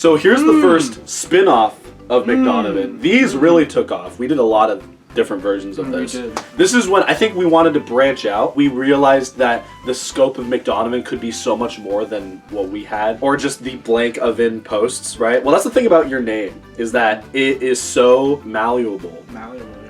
So here's the first spin-off of McDonavan. These really took off. We did a lot of different versions of this. We did. This is when I think we wanted to branch out. We realized that the scope of McDonavan could be so much more than what we had, or just the blank oven posts, right? Well, that's the thing about your name, is that it is so malleable.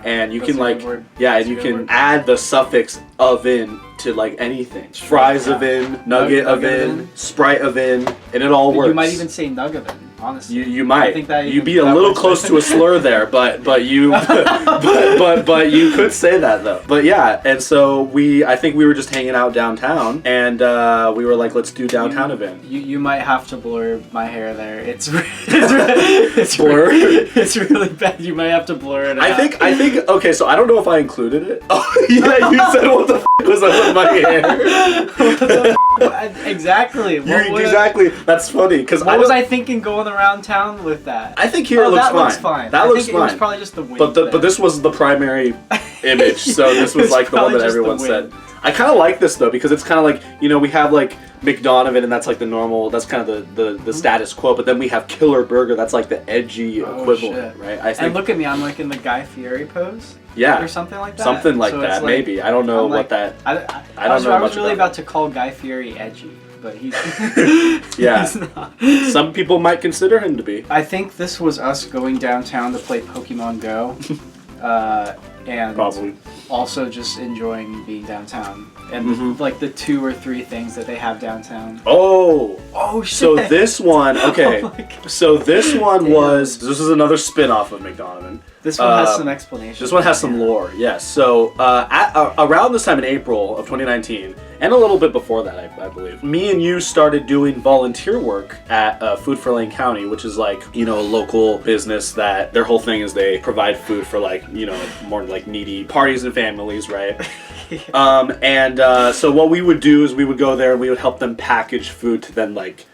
And you can like, yeah, and you can add the suffix oven to like anything. Fries oven, nugget oven, Sprite oven, and it all works. You might even say nug oven. Honestly, you might. I think that you'd be a little close to a slur there, but you but you could say that though. But yeah, and so I think we were just hanging out downtown, and we were like, let's do downtown event. You might have to blur my hair there. It's blur. It's really bad. You might have to blur it out. I think. Okay, so I don't know if I included it. Oh yeah, you said what the was up with my hair? Exactly. Exactly. That's funny because what was I thinking going around town with that? I think here it looks fine. That looks fine. It was probably just the wind. But this was the primary image, so this was like the one that everyone said. I kind of like this though because it's kind of like, you know, we have like McDonavan and that's like the normal, that's kind of the status quo, but then we have Killer Burger, that's like the edgy equivalent, right? I think, and look at me, I'm like in the Guy Fieri pose. Yeah. Or something like that. Something like so that, like, maybe. I don't know what that. I was really about to call Guy Fieri edgy, but he's. Yeah. He's not. Some people might consider him to be. I think this was us going downtown to play Pokemon Go. And probably also just enjoying being downtown and like the 2 or 3 things that they have downtown. Oh shit. So this one, okay. So this one this is another spin-off of McDonavan. This one has some explanation. This one has some lore, yes. So around this time in April of 2019, and a little bit before that, I believe, me and you started doing volunteer work at Food for Lane County, which is like, you know, a local business that their whole thing is they provide food for like, you know, more like needy parties and families, right? So what we would do is we would go there and we would help them package food to then like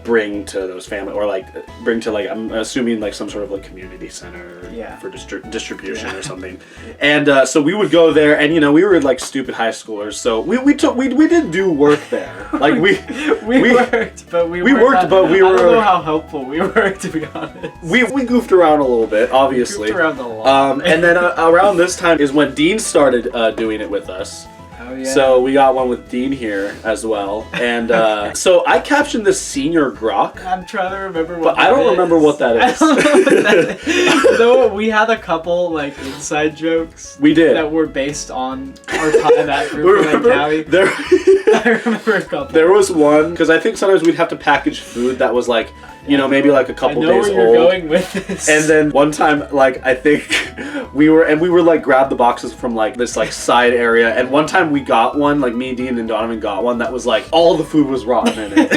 bring to those families, or like bring to like, I'm assuming like some sort of like community center for distribution or something. And so we would go there, and you know, we were like stupid high schoolers, so we did do work there. Like we worked, but we were. I don't know how helpful we were, to be honest. We goofed around a little bit, obviously. We goofed around a lot. And then around this time is when Dean started doing it with us. Oh, yeah. So we got one with Dean here as well, and so I captioned this senior grok. I'm trying to remember what. But I don't remember what that is. I don't know what that is. Though we had a couple like inside jokes. We did that were based on our time at Food for Lane County. I remember a couple. There was one because I think sometimes we'd have to package food that was like, you know, maybe like a couple days old. I know where you're going with this. And then one time, like, I think we were like grabbed the boxes from like this like side area, and one time we got one, like me, Dean, and Donavan got one that was like all the food was rotten in it.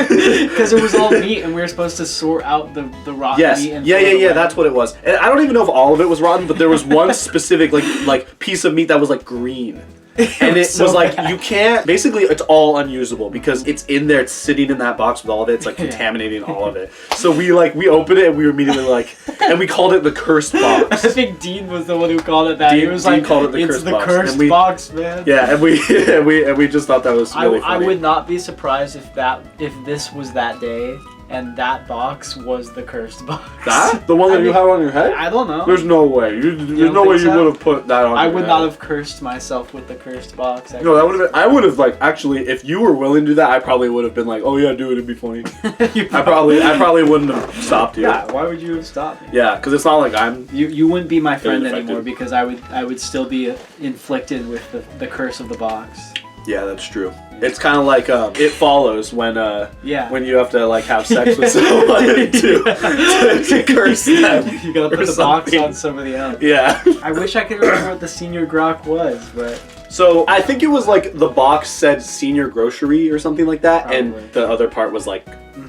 Because it was all meat, and we were supposed to sort out the rotten meat. And yeah, that's what it was. And I don't even know if all of it was rotten, but there was one specific like piece of meat that was like green. And it was like, you can't, basically it's all unusable because it's in there, it's sitting in that box with all of it, it's like contaminating all of it. So we opened it and we were immediately like, and we called it the cursed box. I think Dean was the one who called it that. He was Dean like, called it the it's cursed the box. cursed box, man. Yeah, and we just thought that was really funny. I would not be surprised if this was that day. And that box was the cursed box. That? The one that you have on your head? I don't know. There's no way. There's no way you would have put that on. I would not have cursed myself with the cursed box. No, that would have been. I would have like actually, if you were willing to do that, I probably would have been like, oh yeah, do it. It'd be funny. I probably wouldn't have stopped you. Yeah. Why would you have stopped me? Yeah, because it's not like I'm. You wouldn't be my friend anymore because I would still be inflicted with the curse of the box. Yeah, that's true. It's kind of like It Follows when you have to like have sex with someone to curse them. You gotta put the box on somebody else. Yeah. I wish I could remember what the senior grok was, but. So I think it was like the box said senior grocery or something like that, Probably. and the other part was like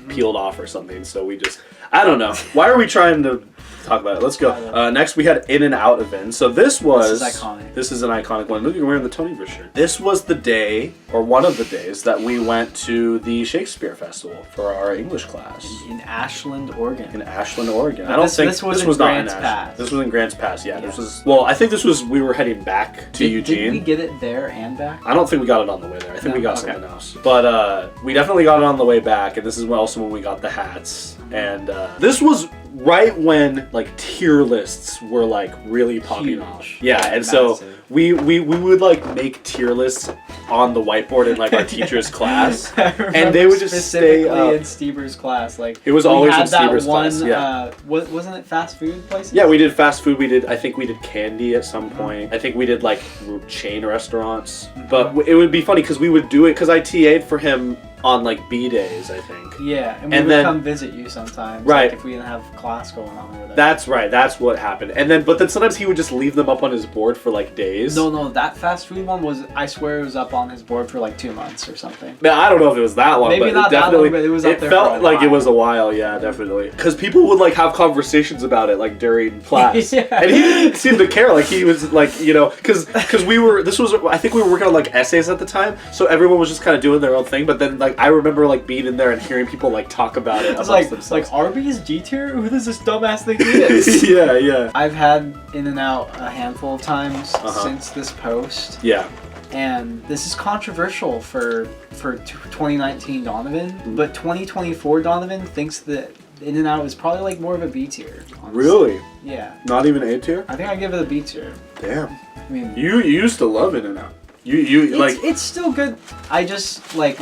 peeled off or something. So we just, I don't know. Why are we trying to talk about it? Let's go. Next we had In and Out event. So this was... This is iconic. This is an iconic one. Look, you're wearing the Tonyverse shirt. This was the day, or one of the days, that we went to the Shakespeare Festival for our English class. In Ashland, Oregon. In Ashland, Oregon. But I don't think this was not Grants in Pass. This was in Grants Pass, yeah. This was... Well, I think this was... We were heading back to Eugene. Did we get it there and back? I don't think we got it on the way there. I think we got something else. But we definitely got it on the way back, and this is also when we got the hats, and this was right when like tier lists were like really popping off. Yeah, and so we would like make tier lists on the whiteboard in like our teacher's class, and they would just stay up. In Stever's class, like it was always in Stever's class. Yeah, wasn't it fast food places? Yeah, we did fast food. I think we did candy at some point. I think we did like chain restaurants, but it would be funny because we would do it because I TA'd for him on like B days, I think. Yeah, and we would come visit you sometimes. Right. Like if we didn't have class going on or whatever. That's right. That's what happened. And then, but then sometimes he would just leave them up on his board for like days. No, that fast food one was, I swear it was up on his board for like 2 months or something. Man, I don't know if it was that long. Maybe but not that long, but it was up there. It felt like it was a while. Yeah, definitely. Because people would like have conversations about it like during class, yeah. and he didn't seem to care. Like he was like, you know, because I think we were working on like essays at the time, so everyone was just kind of doing their own thing. But then like I remember like being in there and hearing people like talk about it. It's like Arby's G tier? Who does this dumbass think he is? Yeah. I've had In-N-Out a handful of times since this post. Yeah. And this is controversial for 2019 Donavan, but 2024 Donavan thinks that In-N-Out is probably like more of a B tier. Honestly. Really? Yeah. Not even A tier? I think I give it a B tier. Damn. I mean, you used to love In-N-Out. You like it's still good. I just like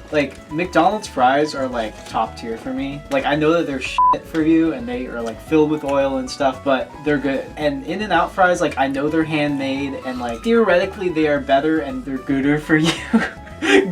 like McDonald's fries are like top tier for me. Like I know that they're shit for you and they are like filled with oil and stuff, but they're good. And In-N-Out fries, like I know they're handmade and like theoretically they are better and they're gooder for you.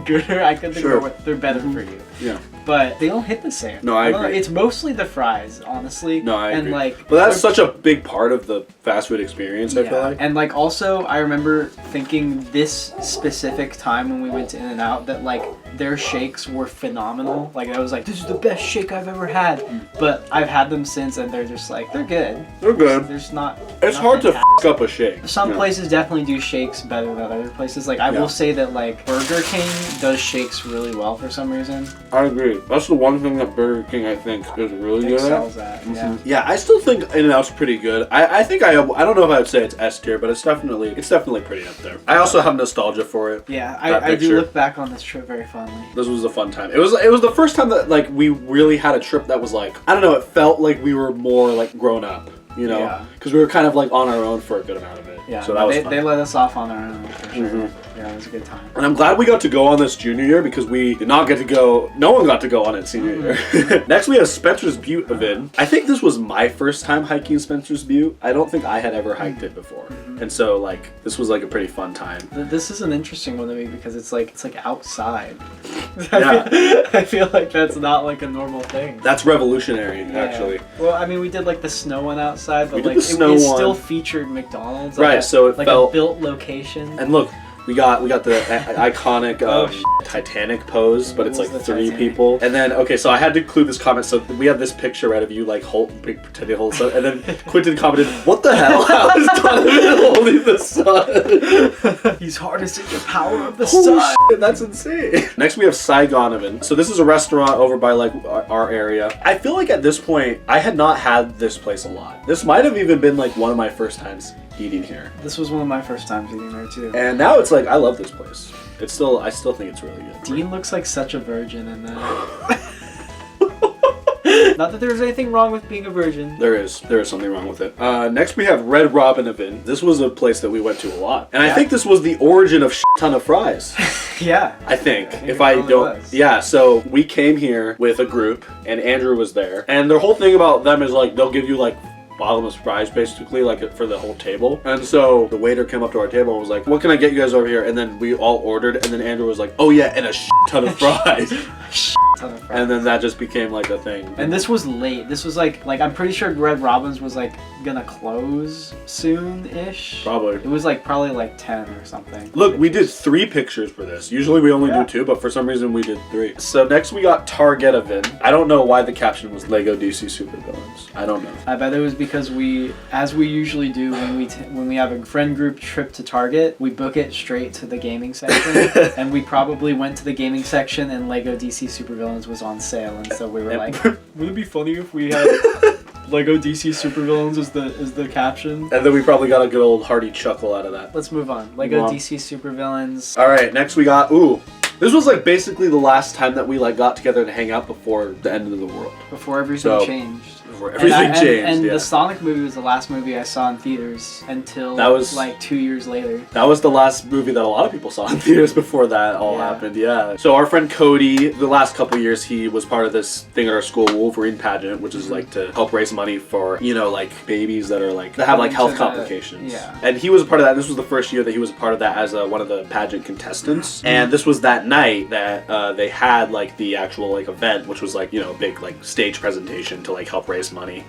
Gooder, I couldn't think of what they're better for you. Yeah. But they don't hit the same. No, I agree. It's mostly the fries, honestly. No, I agree. Like, but that's such a big part of the fast food experience, I feel like. And like also, I remember thinking this specific time when we went to In-N-Out that like their shakes were phenomenal. Like I was like, this is the best shake I've ever had. But I've had them since and they're just like, they're good. They're good. There's not. It's hard to f up a shake. Some places definitely do shakes better than other places. Like I will say that like Burger King does shakes really well for some reason. I agree. That's the one thing that Burger King I think is really good at. Yeah. Yeah, I still think In-N-Out's pretty good. I think I don't know if I would say it's S tier, but it's definitely pretty up there. I also have nostalgia for it. Yeah, I do look back on this trip very fondly. This was a fun time. It was the first time that like we really had a trip that was like, I don't know, it felt like we were more like grown up, you know, because we were kind of like on our own for a good amount of it. Yeah, so that was fun. They let us off on our own for sure. Yeah, it was a good time. And I'm glad we got to go on this junior year because we did not get to go. No one got to go on it senior year. Next, we have Spencer's Butte event. I think this was my first time hiking Spencer's Butte. I don't think I had ever hiked it before, and so like this was like a pretty fun time. This is an interesting one to me because it's like outside. Yeah. I feel like that's not like a normal thing. That's revolutionary, actually. Well, I mean, we did like the snow one outside, but like it still featured McDonald's. Right, so it felt a built location. And look, we got the iconic Titanic pose, but it's like 3 people. And then so I had to include this comment. So we have this picture right of you like pretending to hold the sun, and then Quentin commented, "What the hell? How is Donavan holding the sun? He's harnessing the power of the sun." Shit, that's insane. Next we have Saigonovan. So this is a restaurant over by like our area. I feel like at this point I had not had this place a lot. This might have even been like one of my first times eating here. This was one of my first times eating there too. And now it's like I love this place. I still think it's really good. Dean looks like such a virgin in that. Not that there's anything wrong with being a virgin. There is something wrong with it. Next we have Red Robin Event. This was a place that we went to a lot. And I think this was the origin of ton of fries. Yeah. I think. If I don't... Was. Yeah, so we came here with a group and Andrew was there. And their whole thing about them is like they'll give you like bottomless fries basically like for the whole table. And so the waiter came up to our table and was like, "What can I get you guys over here?" And then we all ordered and then Andrew was like, "Oh yeah, and a ton of fries." And then that just became like a thing. And this was late. This was like I'm pretty sure Red Robin's was like gonna close soon-ish. Probably. It was like probably like 10 or something. Look, we did 3 pictures for this. Usually we only do 2, but for some reason we did 3. So next we got Target Event. I don't know why the caption was Lego DC Supervillains. I don't know. I bet it was because as we usually do when we have a friend group trip to Target, we book it straight to the gaming section. And we probably went to the gaming section and Lego DC Supervillains was on sale, and so we were like, would it be funny if we had Lego DC Supervillains as the caption? And then we probably got a good old hearty chuckle out of that. Let's move on. Lego DC Supervillains. All right, next we got This was like basically the last time that we like got together to hang out before the end of the world. Before everything changed. Before everything changed. And yeah. the Sonic movie was the last movie I saw in theaters until that was like 2 years later. That was the last movie that a lot of people saw in theaters before that all happened. Yeah. So our friend Cody, the last couple years, he was part of this thing at our school, Wolverine pageant, which is like to help raise money for like babies that are like that have like health complications. Yeah. And he was a part of that. This was the first year that he was a part of that as one of the pageant contestants. And this was that night that they had like the actual like event, which was like a big like stage presentation to like help raise money.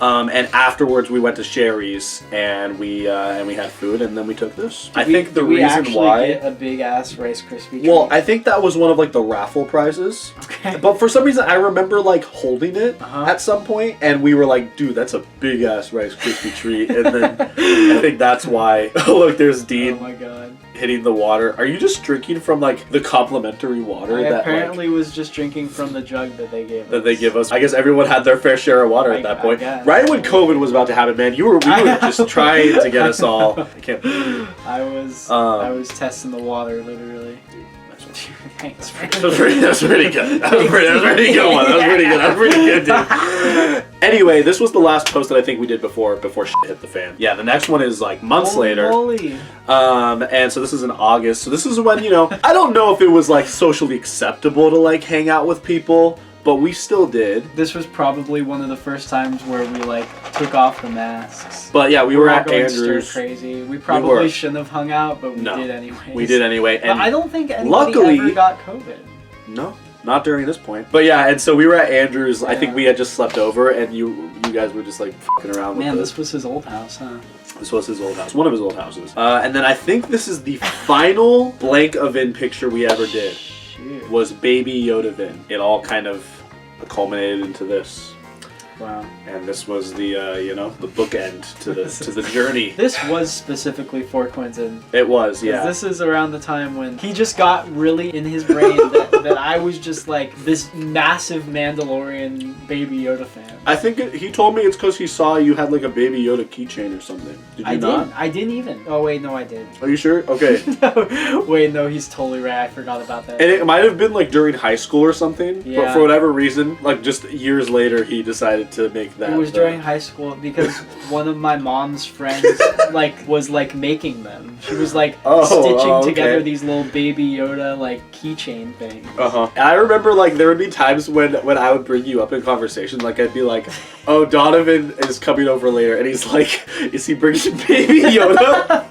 And afterwards we went to Sherry's and we had food and then we took this. I think the reason why get a big ass Rice Krispie treat? Well, I think that was one of like the raffle prizes. Okay. But for some reason I remember like holding it at some point and we were like, dude, that's a big ass Rice Krispie treat. And then I think that's why. Look, there's Dean. Oh my god. Hitting the water. Are you just drinking from like the complimentary water? I that apparently was just drinking from the jug that they gave us. That they give us. I guess everyone had their fair share of water at that point. Right when COVID was about to happen, man, we were just trying to get us all. I can't believe it. I was testing the water literally. Thanks. That was pretty good. That was a pretty good one. That was pretty good, dude. Anyway, this was the last post that I think we did before shit hit the fan. Yeah, the next one is like months later. Moly. And so this is in August. So this is when, I don't know if it was like socially acceptable to like hang out with people, but we still did. This was probably one of the first times where we like took off the masks. But yeah, we were at Andrew's. Crazy. We probably shouldn't have hung out, but we did anyway. We did anyway. And but I don't think anybody ever got COVID. No, not during this point. But yeah, and so we were at Andrew's. Yeah. I think we had just slept over, and you guys were just like fucking around. Man, this was his old house, huh? This was his old house. One of his old houses. And then I think this is the final blank of in picture we ever did. Shoot. Was Baby Yoda Vin. It all kind of culminated into this. Wow. And this was the the bookend to the journey. This was specifically for Quentin. It was, yeah. This is around the time when he just got really in his brain that I was just like this massive Mandalorian Baby Yoda fan. I think he told me it's because he saw you had like a Baby Yoda keychain or something. Did you not? I didn't even. Oh wait, no, I did. Are you sure? Okay. No, wait, no, he's totally right. I forgot about that. And it might have been like during high school or something. Yeah. But for whatever reason, like just years later, he decided to make that. It was during high school because one of my mom's friends was making them. She was stitching together these little Baby Yoda keychain things. And I remember there would be times when I would bring you up in conversation, I'd be like, "Oh, Donavan is coming over later," and he's like, "Is he bringing Baby Yoda?"